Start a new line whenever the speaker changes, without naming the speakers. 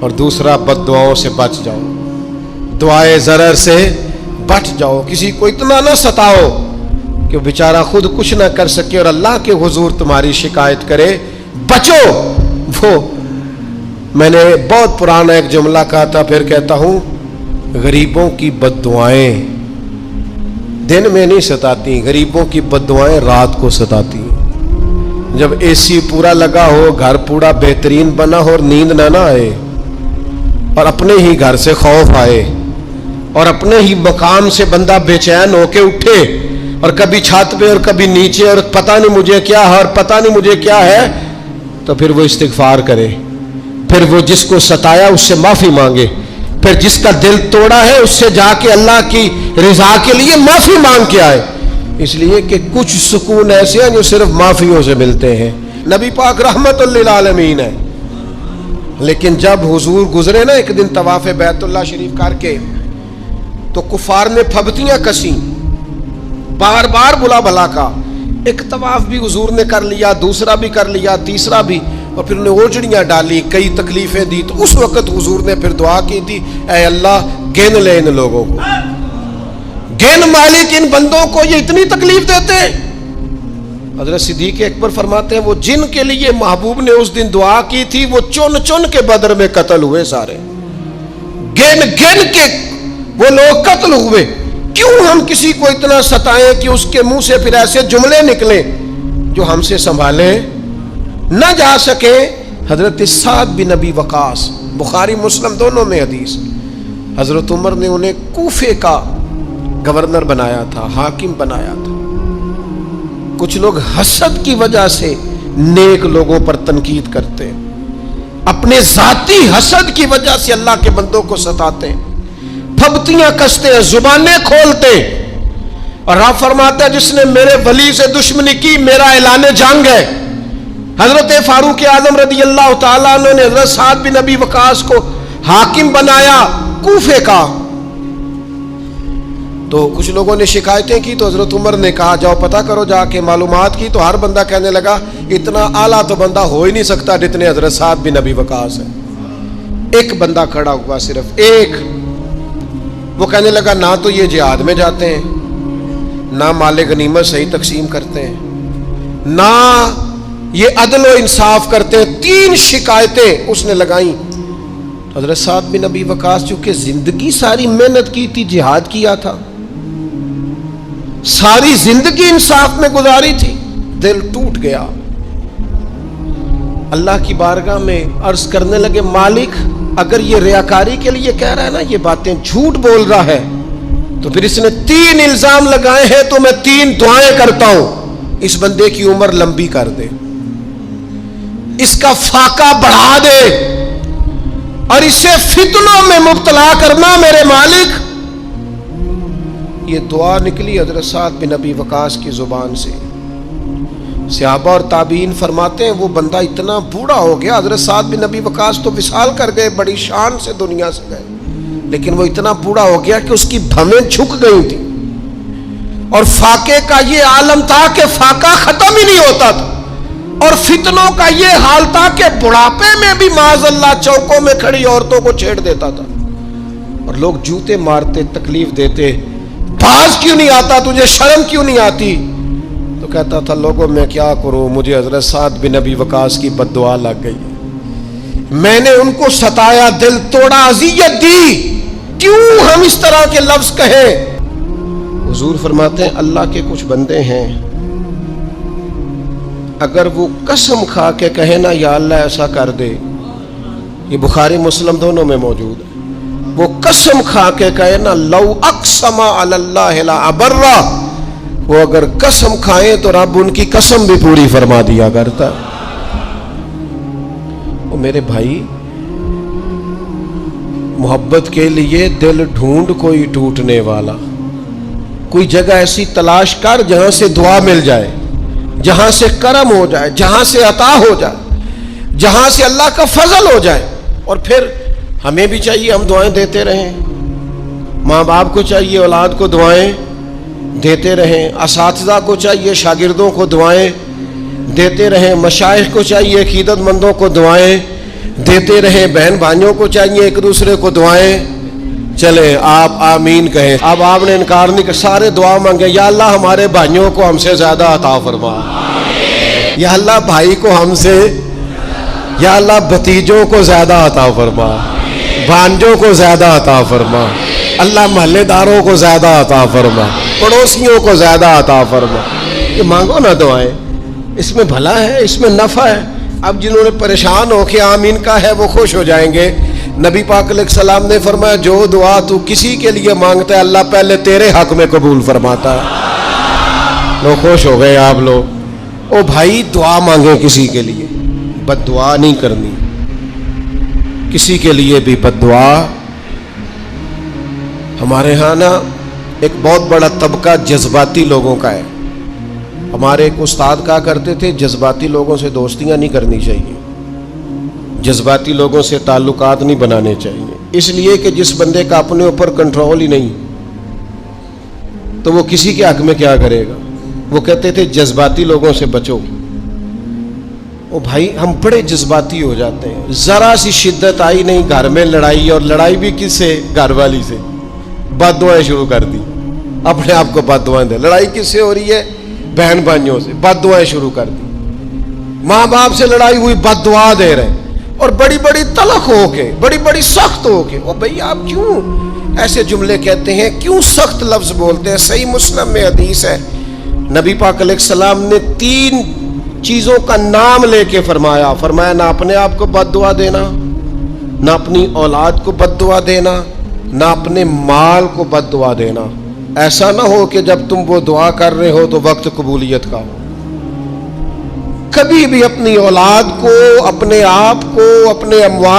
اور دوسرا بد دعاؤں سے بچ جاؤ، دعائے ضرر سے بچ جاؤ. کسی کو اتنا نہ ستاؤ کہ وہ بیچارہ خود کچھ نہ کر سکے اور اللہ کے حضور تمہاری شکایت کرے. بچو. وہ میں نے بہت پرانا ایک جملہ کہا تھا، پھر کہتا ہوں، غریبوں کی بد دعائیں دن میں نہیں ستاتی، غریبوں کی بد دعائیں رات کو ستاتی ہیں. جب اے سی پورا لگا ہو، گھر پورا بہترین بنا ہو اور نیند نہ آئے، اور اپنے ہی گھر سے خوف آئے، اور اپنے ہی مقام سے بندہ بے چین ہو کے اٹھے، اور کبھی چھت پہ اور کبھی نیچے، اور پتہ نہیں مجھے کیا ہے اور پتہ نہیں مجھے کیا ہے، تو پھر وہ استغفار کرے، پھر وہ جس کو ستایا اس سے معافی مانگے، پھر جس کا دل توڑا ہے اس سے جا کے اللہ کی رضا کے لیے معافی مانگ کے آئے. اس لیے کہ کچھ سکون ایسے ہیں جو صرف معافیوں سے ملتے ہیں. نبی پاک رحمت للعالمین ہے، لیکن جب حضور گزرے نا ایک دن طواف بیت اللہ شریف کر کے، تو کفار نے پھبتیاں کسیں، بار بار بلا بھلا کا. ایک طواف بھی حضور نے کر لیا، دوسرا بھی کر لیا، تیسرا بھی، اور پھر انہیں اوجڑیاں ڈالی، کئی تکلیفیں دی. تو اس وقت حضور نے پھر دعا کی تھی، اے اللہ گن لے ان لوگوں کو، گن مالک ان بندوں کو، یہ اتنی تکلیف دیتے ہیں. حضرت صدیق اکبر فرماتے ہیں وہ جن کے لیے محبوب نے اس دن دعا کی تھی وہ چن چن کے بدر میں قتل ہوئے، سارے گن گن کے وہ لوگ قتل ہوئے. کیوں ہم کسی کو اتنا ستائیں کہ اس کے منہ سے پھر ایسے جملے نکلیں جو ہم سے سنبھالے نہ جا سکے. حضرت سعد بن ابی وقاص، بخاری مسلم دونوں میں حدیث، حضرت عمر نے انہیں کوفے کا گورنر بنایا تھا، حاکم بنایا تھا. کچھ لوگ حسد کی وجہ سے نیک لوگوں پر تنقید کرتے ہیں، اپنے ذاتی حسد کی وجہ سے اللہ کے بندوں کو ستاتے ہیں، پھبتیاں کستے ہیں، زبانیں کھولتے ہیں. اور آپ فرماتا ہے جس نے میرے ولی سے دشمنی کی میرا اعلان جنگ ہے. حضرت فاروق اعظم رضی اللہ تعالیٰ عنہ نے حضرت سعد بن ابی وقاص کو حاکم بنایا کوفے کا. تو کچھ لوگوں نے شکایتیں کی تو حضرت عمر نے کہا جاؤ پتہ کرو جا کے. معلومات کی تو ہر بندہ کہنے لگا اتنا اعلیٰ تو بندہ ہو ہی نہیں سکتا جتنے حضرت سعد بن ابی وقاص ہے. ایک بندہ کھڑا ہوا، صرف ایک. وہ کہنے لگا نہ تو یہ جہاد میں جاتے ہیں، نہ مال غنیمت صحیح تقسیم کرتے ہیں، نہ یہ عدل و انصاف کرتے ہیں. 3 شکایتیں اس نے لگائیں. حضرت سعد بن ابی وقاص چونکہ زندگی ساری محنت کی تھی، جہاد کیا تھا، ساری زندگی انصاف میں گزاری تھی، دل ٹوٹ گیا. اللہ کی بارگاہ میں عرض کرنے لگے مالک اگر یہ ریاکاری کے لیے کہہ رہا ہے نا، یہ باتیں جھوٹ بول رہا ہے، تو پھر اس نے 3 الزام لگائے ہیں، تو میں 3 دعائیں کرتا ہوں اس بندے کی عمر لمبی کر دے، اس کا فاقہ بڑھا دے، اور اسے فتنوں میں مبتلا کرنا میرے مالک. یہ دعا نکلی حضرت سعد بن ابی وقاص کی زبان سے. صحابہ اور تابعین فرماتے ہیں وہ بندہ اتنا بوڑھا ہو گیا، حضرت سعد بن ابی وقاص تو وصال کر گئے، بڑی شان سے دنیا سے گئے، لیکن وہ اتنا بوڑھا ہو گیا کہ اس کی بھویں جھک گئی تھی، اور فاقے کا یہ عالم تھا کہ فاقہ ختم ہی نہیں ہوتا تھا، اور فتنوں کا یہ حال تھا کہ بڑھاپے میں بھی معاذ اللہ چوکوں میں کھڑی عورتوں کو چھیڑ دیتا تھا، اور لوگ جوتے مارتے، تکلیف دیتے، باز کیوں نہیں آتا، تجھے شرم کیوں نہیں آتی؟ تو کہتا تھا لوگوں میں کیا کروں، مجھے حضرت سعد بن ابی وقاص کی بد دعا لگ گئی، میں نے ان کو ستایا، دل توڑا، اذیت دی، کیوں ہم اس طرح کے لفظ کہیں؟ حضور فرماتے ہیں اللہ کے کچھ بندے ہیں اگر وہ قسم کھا کے کہے نا یا اللہ ایسا کر دے، یہ بخاری مسلم دونوں میں موجود ہے، وہ قسم کھا کے کہے نا لو اقسم علی اللہ لا ابرہ، وہ اگر قسم کھائیں تو رب ان کی قسم بھی پوری فرما دیا کرتا. وہ میرے بھائی محبت کے لیے دل ڈھونڈ کوئی ٹوٹنے والا، کوئی جگہ ایسی تلاش کر جہاں سے دعا مل جائے، جہاں سے کرم ہو جائے، جہاں سے عطا ہو جائے، جہاں سے اللہ کا فضل ہو جائے. اور پھر ہمیں بھی چاہیے ہم دعائیں دیتے رہیں، ماں باپ کو چاہیے اولاد کو دعائیں دیتے رہیں، اساتذہ کو چاہیے شاگردوں کو دعائیں دیتے رہیں، مشائخ کو چاہیے عقیدت مندوں کو دعائیں دیتے رہیں. بہن بھائیوں کو چاہیے ایک دوسرے کو دعائیں. چلیں آپ آمین کہیں. اب آپ نے انکار نہیں کہ سارے دعا مانگے, یا اللہ ہمارے بھائیوں کو ہم سے زیادہ عطا فرما, یا اللہ بھائی کو ہم سے, یا اللہ بھتیجوں کو زیادہ عطا فرما, بھانجوں کو زیادہ عطا فرما, اللہ محلے داروں کو زیادہ عطا فرما, پڑوسیوں کو زیادہ عطا فرما. یہ مانگو نا دعائیں, اس میں بھلا ہے, اس میں نفع ہے. اب جنہوں نے پریشان ہو کے آمین کا ہے وہ خوش ہو جائیں گے. نبی پاک علیہ السلام نے فرمایا جو دعا تو کسی کے لیے مانگتا ہے اللہ پہلے تیرے حق میں قبول فرماتا ہے. لوگ خوش ہو گئے آپ لوگ. او بھائی دعا مانگیں کسی کے لیے, بد دعا نہیں کرنی. کسی کے لیے بھی بد دعا. ہمارے ہاں نا ایک بہت بڑا طبقہ جذباتی لوگوں کا ہے. ہمارے ایک استاد کہا کرتے تھے جذباتی لوگوں سے دوستیاں نہیں کرنی چاہیے, جذباتی لوگوں سے تعلقات نہیں بنانے چاہیے. اس لیے کہ جس بندے کا اپنے اوپر کنٹرول ہی نہیں تو وہ کسی کے حق میں کیا کرے گا. وہ کہتے تھے جذباتی لوگوں سے بچو. او بھائی ہم بڑے جذباتی ہو جاتے ہیں, ذرا سی شدت آئی نہیں گھر میں لڑائی, اور لڑائی بھی کس سے, گھر والی سے. بد دعائیں شروع کر دی, اپنے آپ کو بد دعائیں دے. لڑائی کس سے ہو رہی ہے, بہن بھائیوں سے. بد دعائیں شروع کر دی. ماں باپ سے لڑائی ہوئی, بد دعا دے رہے, اور بڑی بڑی تلخ ہو کے, بڑی بڑی سخت ہو کے. او بھئی آپ کیوں ایسے جملے کہتے ہیں, کیوں سخت لفظ بولتے ہیں؟ صحیح مسلم میں حدیث ہے, نبی پاک علیہ السلام نے 3 چیزوں کا نام لے کے فرمایا نہ اپنے آپ کو بد دعا دینا, نہ اپنی اولاد کو بد دعا دینا, نہ اپنے مال کو بد دعا دینا. ایسا نہ ہو کہ جب تم وہ دعا کر رہے ہو تو وقت قبولیت کا ہو. کبھی بھی اپنی اولاد کو, اپنے آپ کو, اپنے اموال